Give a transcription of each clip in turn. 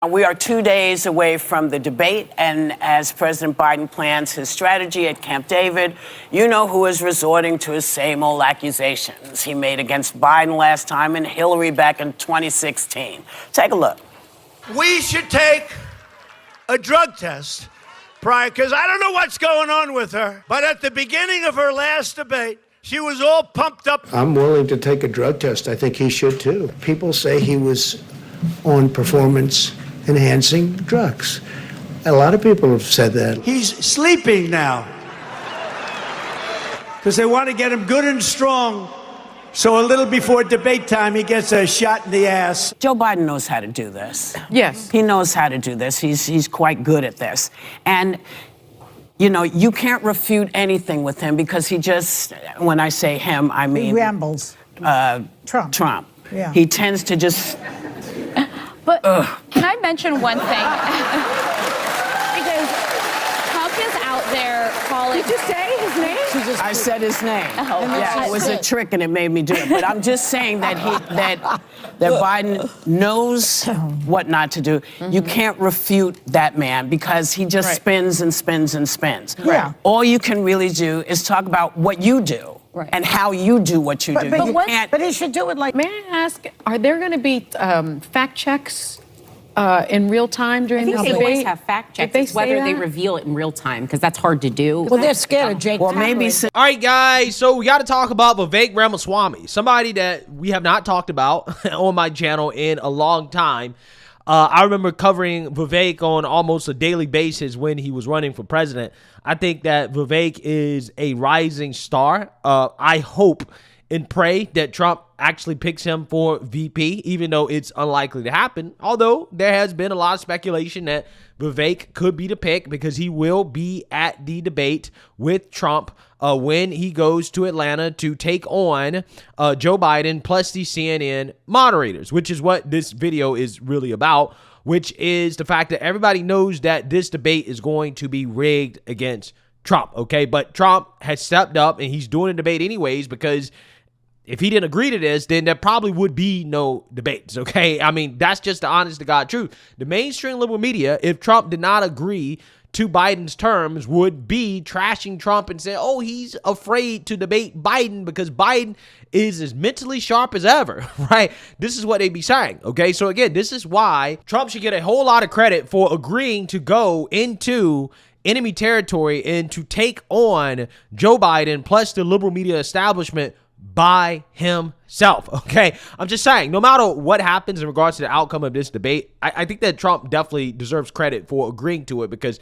We are 2 days away from the debate, and as President Biden plans his strategy at Camp David, you know who is resorting to his same old accusations he made against Biden last time and Hillary back in 2016. Take a look. We should take a drug test prior, because I don't know what's going on with her, but at the beginning of her last debate, she was all pumped up. I'm willing to take a drug test. I think he should too. People say he was on performance-enhancing drugs. A lot of people have said that. He's sleeping now because they want to get him good and strong, so a little before debate time he gets a shot in the ass. Joe Biden knows how to do this. Yes. He knows how to do this. He's quite good at this. And, you know, you can't refute anything with him because he just, when I say him, I mean... He rambles. Trump. Yeah. He tends to just... But can I mention one thing? Because Trump is out there calling... Did you say his name? I said his name. Oh, Yeah, it was a trick and it made me do it. But I'm just saying that that Biden knows what not to do. Mm-hmm. You can't refute that man because he just spins and spins and spins. Yeah. All you can really do is talk about what you do. Right. And how you do what you do. But he should do it like... May I ask, are there going to be fact checks in real time during this debate? They always have fact checks. It's whether they that? reveal it in real time, because that's hard to do. Well, they're scared of Jake. Well, maybe... All right, guys, so we got to talk about Vivek Ramaswamy, somebody that we have not talked about on my channel in a long time. I remember covering Vivek on almost a daily basis when he was running for president. I think that Vivek is a rising star. I hope and pray that Trump actually picks him for VP, even though it's unlikely to happen. Although there has been a lot of speculation that Vivek could be the pick because he will be at the debate with Trump when he goes to Atlanta to take on Joe Biden plus the CNN moderators, which is what this video is really about, which is the fact that everybody knows that this debate is going to be rigged against Trump, okay? But Trump has stepped up and he's doing a debate anyways because if he didn't agree to this, then there probably would be no debates, okay? I mean, that's just the honest to God truth. The mainstream liberal media, if Trump did not agree to Biden's terms, would be trashing Trump and say, oh, he's afraid to debate Biden because Biden is as mentally sharp as ever, right? This is what they be saying, okay? So again, this is why Trump should get a whole lot of credit for agreeing to go into enemy territory and to take on Joe Biden plus the liberal media establishment by himself, okay? I'm just saying, no matter what happens in regards to the outcome of this debate, I think that Trump definitely deserves credit for agreeing to it because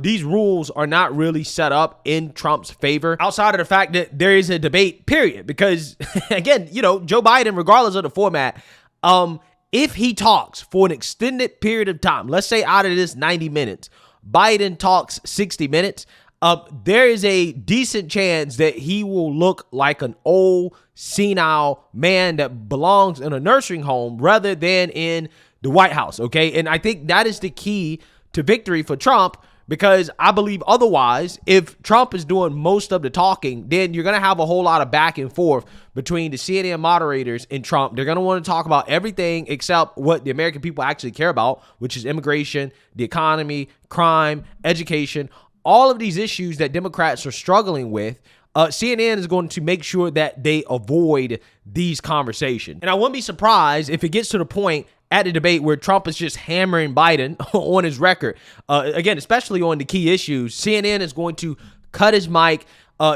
these rules are not really set up in Trump's favor outside of the fact that there is a debate, period. Because, again, you know, Joe Biden, regardless of the format, if he talks for an extended period of time, let's say out of this 90 minutes, Biden talks 60 minutes, there is a decent chance that he will look like an old, senile man that belongs in a nursing home rather than in the White House, okay? And I think that is the key to victory for Trump because I believe otherwise, if Trump is doing most of the talking, then you're going to have a whole lot of back and forth between the CNN moderators and Trump. They're going to want to talk about everything except what the American people actually care about, which is immigration, the economy, crime, education, all of these issues that Democrats are struggling with. CNN is going to make sure that they avoid these conversations. And I wouldn't be surprised if it gets to the point at the debate where Trump is just hammering Biden on his record. Again, especially on the key issues, CNN is going to cut his mic.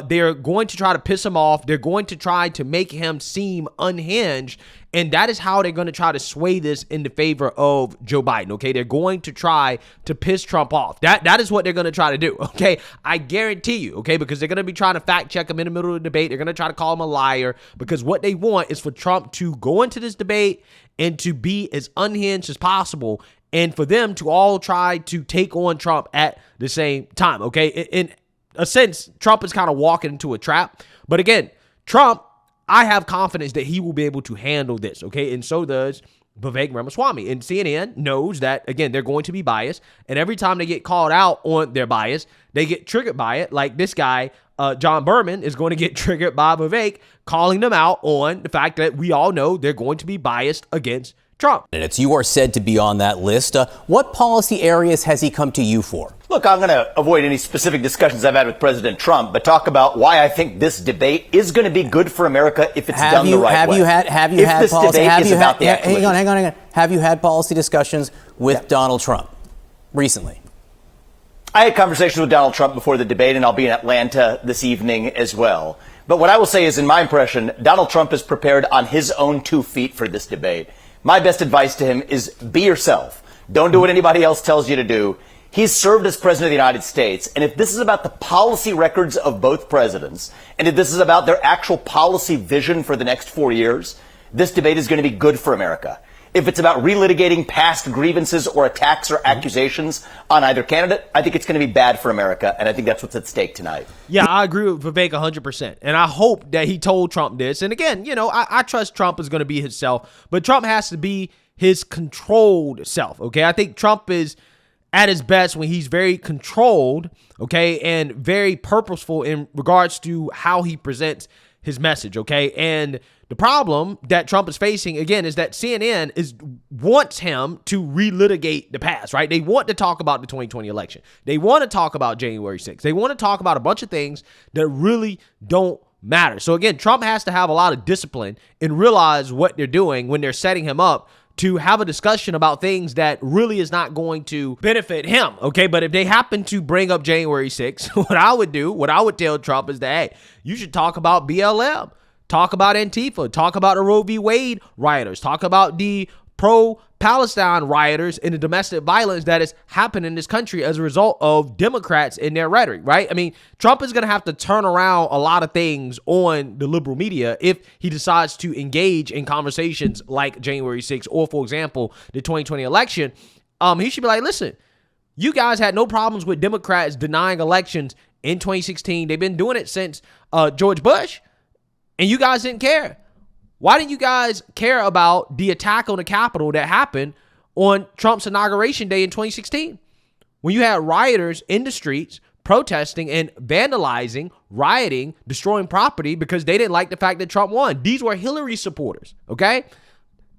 They're going to try to piss him off. They're going to try to make him seem unhinged. And that is how they're going to try to sway this in the favor of Joe Biden, okay? They're going to try to piss Trump off. That is what they're going to try to do, okay? I guarantee you, okay? Because they're going to be trying to fact check him in the middle of the debate. They're going to try to call him a liar because what they want is for Trump to go into this debate and to be as unhinged as possible and for them to all try to take on Trump at the same time, okay? In a sense, Trump is kind of walking into a trap. But again, Trump, I have confidence that he will be able to handle this, okay? And so does Vivek Ramaswamy. And CNN knows that, again, they're going to be biased. And every time they get called out on their bias, they get triggered by it. Like this guy, John Berman, is going to get triggered by Vivek calling them out on the fact that we all know they're going to be biased against Trump. You are said to be on that list. What policy areas has he come to you for? Look, I'm going to avoid any specific discussions I've had with President Trump, but talk about why I think this debate is going to be good for America if it's done the right way. Have you had policy discussions with Donald Trump recently? I had conversations with Donald Trump before the debate, and I'll be in Atlanta this evening as well. But what I will say is, in my impression, Donald Trump is prepared on his own 2 feet for this debate. My best advice to him is be yourself. Don't do what anybody else tells you to do. He's served as president of the United States, and if this is about the policy records of both presidents, and if this is about their actual policy vision for the next 4 years, this debate is going to be good for America. If it's about relitigating past grievances or attacks or accusations on either candidate, I think it's going to be bad for America, and I think that's what's at stake tonight. Yeah, I agree with Vivek 100%, and I hope that he told Trump this. And again, I trust Trump is going to be himself, but Trump has to be his controlled self, okay? I think Trump is at his best when he's very controlled, okay, and very purposeful in regards to how he presents his message, okay? And the problem that Trump is facing, again, is that CNN wants him to relitigate the past, right? They want to talk about the 2020 election. They want to talk about January 6th. They want to talk about a bunch of things that really don't matter. So again, Trump has to have a lot of discipline and realize what they're doing when they're setting him up to have a discussion about things that really is not going to benefit him, okay? But if they happen to bring up January 6th, what I would tell Trump is that, hey, you should talk about BLM, talk about Antifa, talk about the Roe v. Wade rioters, talk about the pro-Palestine rioters and the domestic violence that has happened in this country as a result of Democrats and their rhetoric, right? I mean, Trump is going to have to turn around a lot of things on the liberal media if he decides to engage in conversations like January 6th or, for example, the 2020 election. He should be like, listen, you guys had no problems with Democrats denying elections in 2016. They've been doing it since George Bush, and you guys didn't care. Why didn't you guys care about the attack on the Capitol that happened on Trump's inauguration day in 2016? When you had rioters in the streets protesting and vandalizing, rioting, destroying property because they didn't like the fact that Trump won. These were Hillary supporters, okay?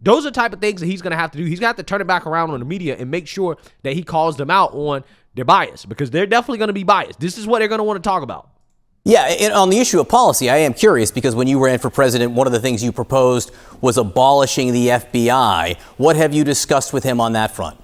Those are the type of things that he's going to have to do. He's got to turn it back around on the media and make sure that he calls them out on their bias, because they're definitely going to be biased. This is what they're going to want to talk about. Yeah, and on the issue of policy, I am curious because when you ran for president, one of the things you proposed was abolishing the FBI. What have you discussed with him on that front?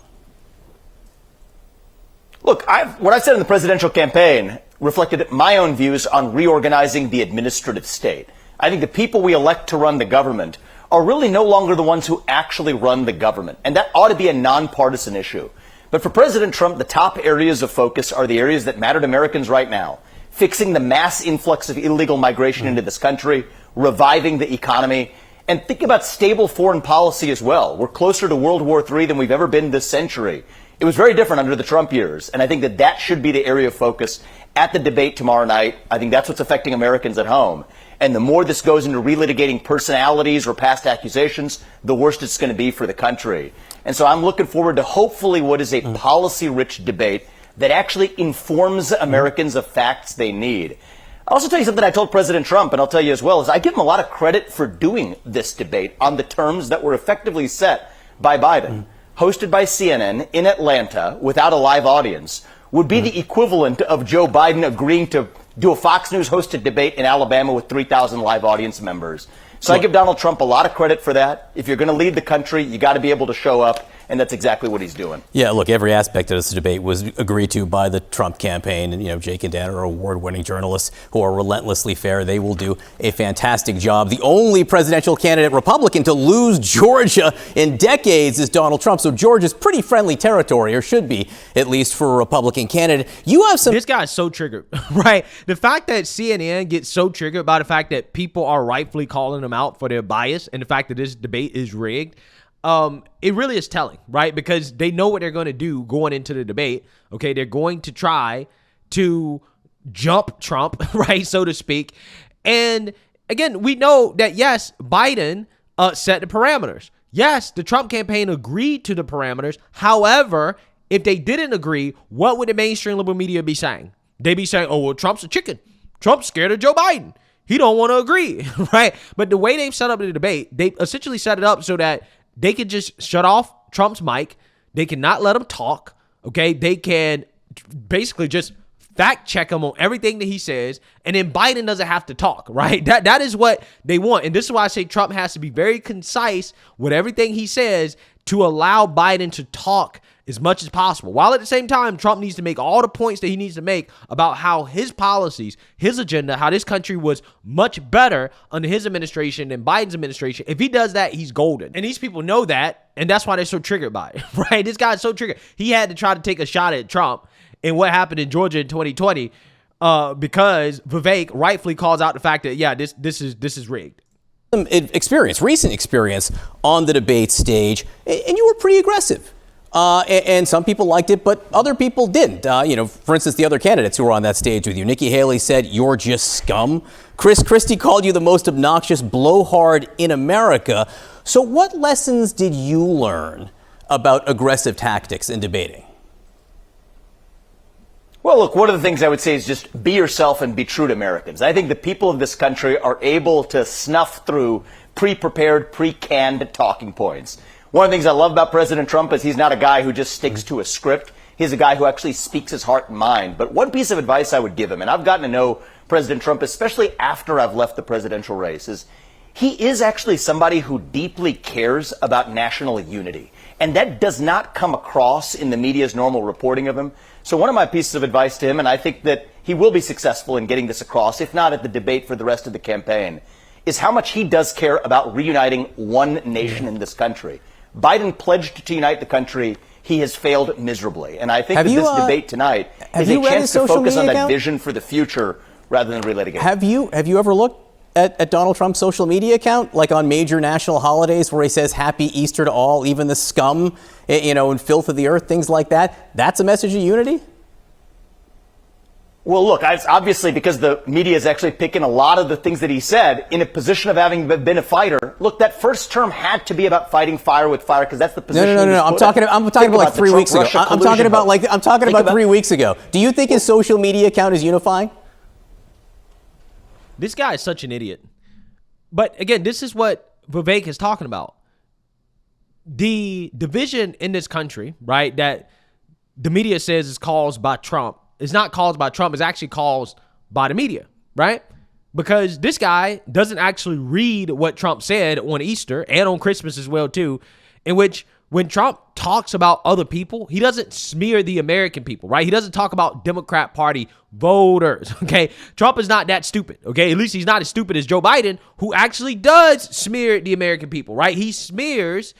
Look, what I said in the presidential campaign reflected my own views on reorganizing the administrative state. I think the people we elect to run the government are really no longer the ones who actually run the government, and that ought to be a nonpartisan issue. But for President Trump, the top areas of focus are the areas that matter to Americans right now. Fixing the mass influx of illegal migration into this country, reviving the economy, and think about stable foreign policy as well. We're closer to World War III than we've ever been this century. It was very different under the Trump years, and I think that that should be the area of focus at the debate tomorrow night. I think that's what's affecting Americans at home. And the more this goes into relitigating personalities or past accusations, the worse it's going to be for the country. And so I'm looking forward to hopefully what is a policy-rich debate that actually informs Americans of facts they need. I'll also tell you something I told President Trump, and I'll tell you as well, is I give him a lot of credit for doing this debate on the terms that were effectively set by Biden. Hosted by CNN in Atlanta without a live audience would be the equivalent of Joe Biden agreeing to do a Fox News hosted debate in Alabama with 3,000 live audience members. So I give Donald Trump a lot of credit for that. If you're going to lead the country, you got to be able to show up. And that's exactly what he's doing. Yeah, look, every aspect of this debate was agreed to by the Trump campaign. And, Jake and Dan are award-winning journalists who are relentlessly fair. They will do a fantastic job. The only presidential candidate Republican to lose Georgia in decades is Donald Trump. So Georgia's pretty friendly territory, or should be, at least for a Republican candidate. You have some... This guy's so triggered, right? The fact that CNN gets so triggered by the fact that people are rightfully calling them out for their bias and the fact that this debate is rigged, it really is telling, right? Because they know what they're going to do going into the debate. Okay, they're going to try to jump Trump, right, so to speak. And again, we know that, yes, Biden set the parameters. Yes, the Trump campaign agreed to the parameters. However, if they didn't agree, what would the mainstream liberal media be saying? They'd be saying, oh, well, Trump's a chicken. Trump's scared of Joe Biden. He don't want to agree, right? But the way they've set up the debate, they essentially set it up so that they can just shut off Trump's mic. They cannot let him talk. Okay. They can basically just fact check him on everything that he says. And then Biden doesn't have to talk, right? That is what they want. And this is why I say Trump has to be very concise with everything he says to allow Biden to talk as much as possible. While at the same time, Trump needs to make all the points that he needs to make about how his policies, his agenda, how this country was much better under his administration than Biden's administration. If he does that, he's golden. And these people know that, and that's why they're so triggered by it, right? This guy's so triggered. He had to try to take a shot at Trump and what happened in Georgia in 2020 because Vivek rightfully calls out the fact that, yeah, this is rigged. Some recent experience on the debate stage, and you were pretty aggressive. And some people liked it, but other people didn't. For instance, the other candidates who were on that stage with you. Nikki Haley said, "You're just scum." Chris Christie called you the most obnoxious blowhard in America. So what lessons did you learn about aggressive tactics in debating? Well, look, one of the things I would say is just be yourself and be true to Americans. I think the people of this country are able to snuff through pre-prepared, pre-canned talking points. One of the things I love about President Trump is he's not a guy who just sticks to a script. He's a guy who actually speaks his heart and mind. But one piece of advice I would give him, and I've gotten to know President Trump, especially after I've left the presidential race, is he is actually somebody who deeply cares about national unity. And that does not come across in the media's normal reporting of him. So one of my pieces of advice to him, and I think that he will be successful in getting this across, if not at the debate for the rest of the campaign, is how much he does care about reuniting one nation in this country. Biden pledged to unite the country. He has failed miserably. And I think this debate tonight is a chance to focus on that vision for the future rather than relitigate. Have you ever looked at Donald Trump's social media account, like on major national holidays where he says Happy Easter to all, even the scum, and filth of the earth, things like that? That's a message of unity? Well, look, obviously, because the media is actually picking a lot of the things that he said in a position of having been a fighter. Look, that first term had to be about fighting fire with fire because that's the position. No. I'm talking about like 3 weeks ago. I'm talking about 3 weeks ago. Do you think his social media account is unifying? This guy is such an idiot. But again, this is what Vivek is talking about. The division in this country, right, that the media says is caused by Trump, is not caused by Trump, it's actually caused by the media, right? Because this guy doesn't actually read what Trump said on Easter and on Christmas as well, too, in which when Trump talks about other people, he doesn't smear the American people, right? He doesn't talk about Democrat Party voters, okay? Trump is not that stupid, okay? At least he's not as stupid as Joe Biden, who actually does smear the American people, right? He smears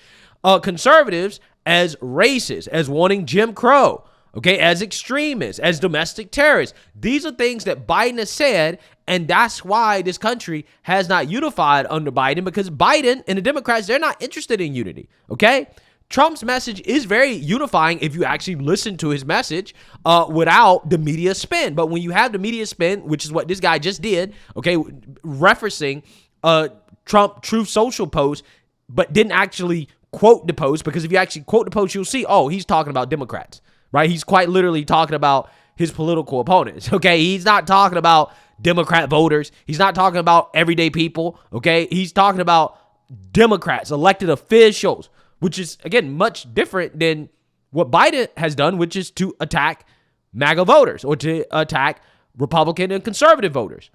conservatives as racist, as wanting Jim Crow, okay, as extremists, as domestic terrorists. These are things that Biden has said, and that's why this country has not unified under Biden, because Biden and the Democrats, they're not interested in unity, okay? Trump's message is very unifying if you actually listen to his message without the media spin. But when you have the media spin, which is what this guy just did, okay, referencing Trump Truth Social post, but didn't actually quote the post, because if you actually quote the post, you'll see, oh, he's talking about Democrats, right? He's quite literally talking about his political opponents, okay? He's not talking about Democrat voters. He's not talking about everyday people, okay? He's talking about Democrats, elected officials, which is, again, much different than what Biden has done, which is to attack MAGA voters or to attack Republican and conservative voters.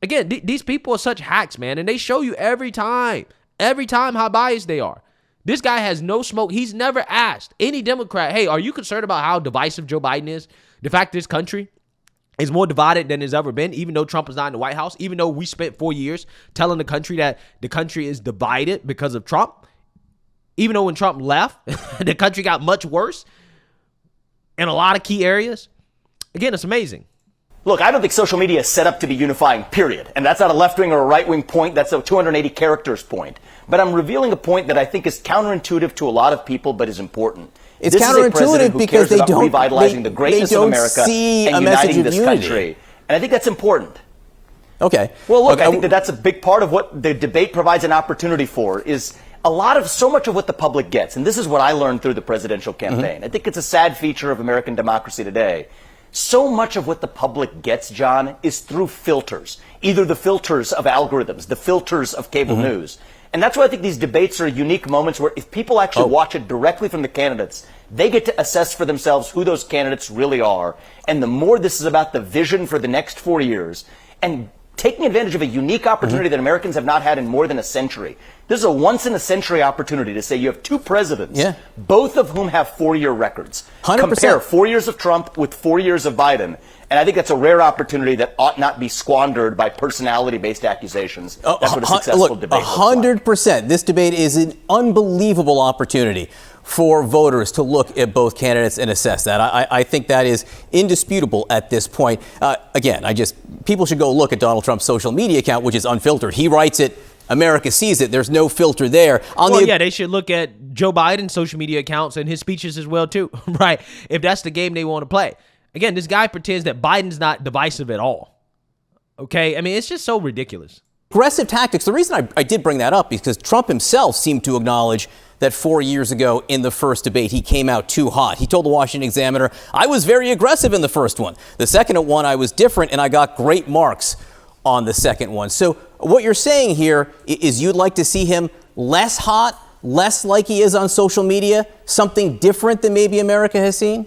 Again, these people are such hacks, man, and they show you every time how biased they are. This guy has no smoke. He's never asked any Democrat, hey, are you concerned about how divisive Joe Biden is? The fact this country is more divided than it's ever been, even though Trump is not in the White House, even though we spent 4 years telling the country that the country is divided because of Trump. Even though when Trump left, the country got much worse in a lot of key areas. Again, it's amazing. Look, I don't think social media is set up to be unifying, period. And that's not a left-wing or a right-wing point. That's a 280 characters point. But I'm revealing a point that I think is counterintuitive to a lot of people, but is important. It's counterintuitive because they don't revitalizing the greatness of America and uniting this country. And I think that's important. Okay. Well, look, I think that's a big part of what the debate provides an opportunity for is so much of what the public gets, and this is what I learned through the presidential campaign. I think it's a sad feature of American democracy today. So much of what the public gets, John, is through filters. Either the filters of algorithms, the filters of cable news. And that's why I think these debates are unique moments where if people actually watch it directly from the candidates, they get to assess for themselves who those candidates really are. And the more this is about the vision for the next 4 years and taking advantage of a unique opportunity that Americans have not had in more than a century. This is a once-in-a-century opportunity to say you have two presidents, both of whom have 4-year records. 100%. Compare 4 years of Trump with 4 years of Biden. And I think that's a rare opportunity that ought not be squandered by personality-based accusations. That's what a successful debate looks like. 100%. This debate is an unbelievable opportunity for voters to look at both candidates and assess that. I think that is indisputable at this point. Again, people should go look at Donald Trump's social media account, which is unfiltered. He writes it. America sees it. There's no filter there. They should look at Joe Biden's social media accounts and his speeches as well, too, right? If that's the game they want to play. Again, this guy pretends that Biden's not divisive at all. Okay? I mean, it's just so ridiculous. Aggressive tactics. The reason I did bring that up is because Trump himself seemed to acknowledge that 4 years ago in the first debate, he came out too hot. He told the Washington Examiner, I was very aggressive in the first one. The second one, I was different, and I got great marks on the second one. So what you're saying here is you'd like to see him less hot, less like he is on social media, something different than maybe America has seen?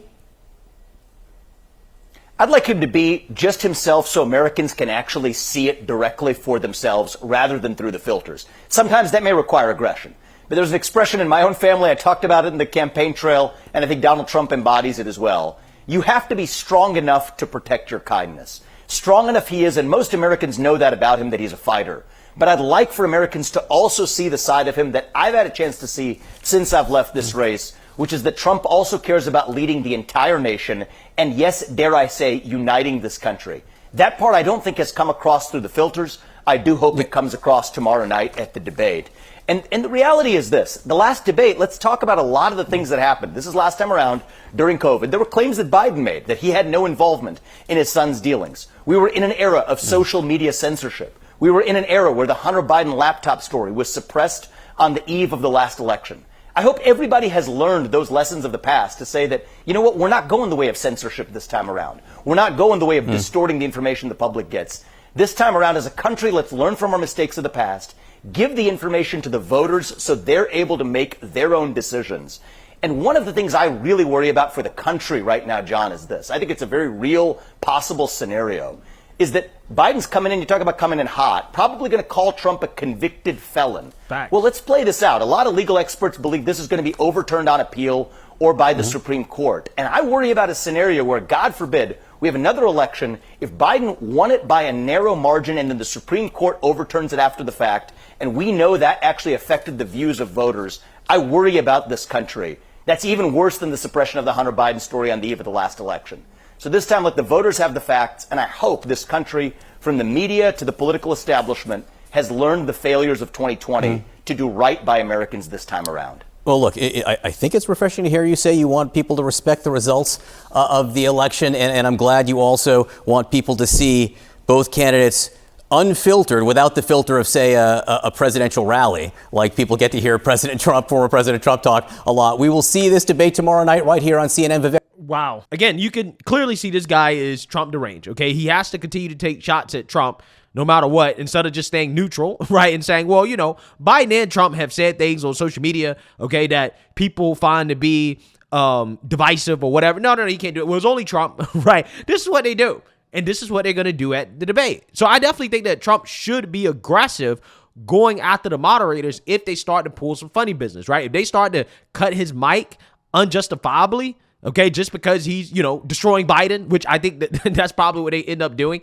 I'd like him to be just himself so Americans can actually see it directly for themselves rather than through the filters. Sometimes that may require aggression. But there's an expression in my own family, I talked about it in the campaign trail, and I think Donald Trump embodies it as well. You have to be strong enough to protect your kindness. Strong enough he is, and most Americans know that about him, that he's a fighter. But I'd like for Americans to also see the side of him that I've had a chance to see since I've left this race, which is that Trump also cares about leading the entire nation, and yes, dare I say, uniting this country. That part I don't think has come across through the filters. I do hope it comes across tomorrow night at the debate. And the reality is this. The last debate, let's talk about a lot of the things that happened. This is last time around during COVID. There were claims that Biden made that he had no involvement in his son's dealings. We were in an era of social media censorship. We were in an era where the Hunter Biden laptop story was suppressed on the eve of the last election. I hope everybody has learned those lessons of the past to say that, you know what, we're not going the way of censorship this time around. We're not going the way of distorting the information the public gets. This time around, as a country, let's learn from our mistakes of the past, give the information to the voters so they're able to make their own decisions. And one of the things I really worry about for the country right now, John, is this. I think it's a very real possible scenario, is that Biden's coming in, you talk about coming in hot, probably going to call Trump a convicted felon. Facts. Well, let's play this out. A lot of legal experts believe this is going to be overturned on appeal or by the Supreme Court. And I worry about a scenario where, God forbid, we have another election. If Biden won it by a narrow margin and then the Supreme Court overturns it after the fact, and we know that actually affected the views of voters, I worry about this country. That's even worse than the suppression of the Hunter Biden story on the eve of the last election. So this time, let the voters have the facts, and I hope this country, from the media to the political establishment, has learned the failures of 2020 to do right by Americans this time around. Well, look, I think it's refreshing to hear you say you want people to respect the results of the election, and I'm glad you also want people to see both candidates unfiltered, without the filter of, say, a presidential rally, like people get to hear former President Trump talk a lot. We will see this debate tomorrow night right here on CNN. Vivek. Wow. Again, you can clearly see this guy is Trump deranged, okay? He has to continue to take shots at Trump no matter what, instead of just staying neutral, right, and saying, well, you know, Biden and Trump have said things on social media, okay, that people find to be divisive or whatever. No, he can't do it. Well, it's only Trump, right? This is what they do, and this is what they're going to do at the debate. So I definitely think that Trump should be aggressive going after the moderators if they start to pull some funny business, right? If they start to cut his mic unjustifiably, okay, just because he's, you know, destroying Biden, which I think that that's probably what they end up doing,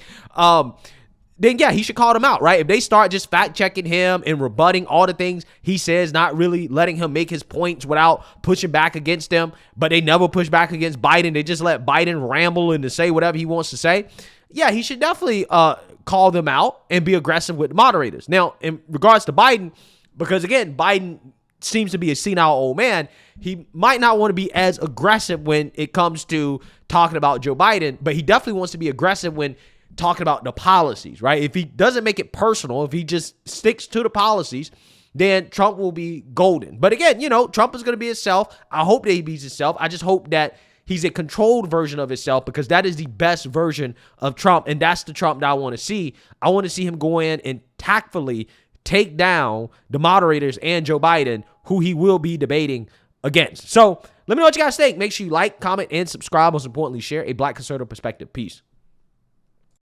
then yeah, he should call them out, right? If they start just fact-checking him and rebutting all the things he says, not really letting him make his points without pushing back against them, but they never push back against Biden, they just let Biden ramble and to say whatever he wants to say, yeah, he should definitely call them out and be aggressive with moderators. Now, in regards to Biden, because again, Biden seems to be a senile old man, he might not want to be as aggressive when it comes to talking about Joe Biden, but he definitely wants to be aggressive when talking about the policies, right? If he doesn't make it personal, if he just sticks to the policies, then Trump will be golden. But again, you know, Trump is going to be himself. I hope that he be himself. I just hope that he's a controlled version of himself, because that is the best version of Trump, and that's the Trump that I want to see. I want to see him go in and tactfully take down the moderators and Joe Biden, who he will be debating against. So let me know what you guys think. Make sure you like, comment, and subscribe. Most importantly, share a Black conservative perspective. Peace.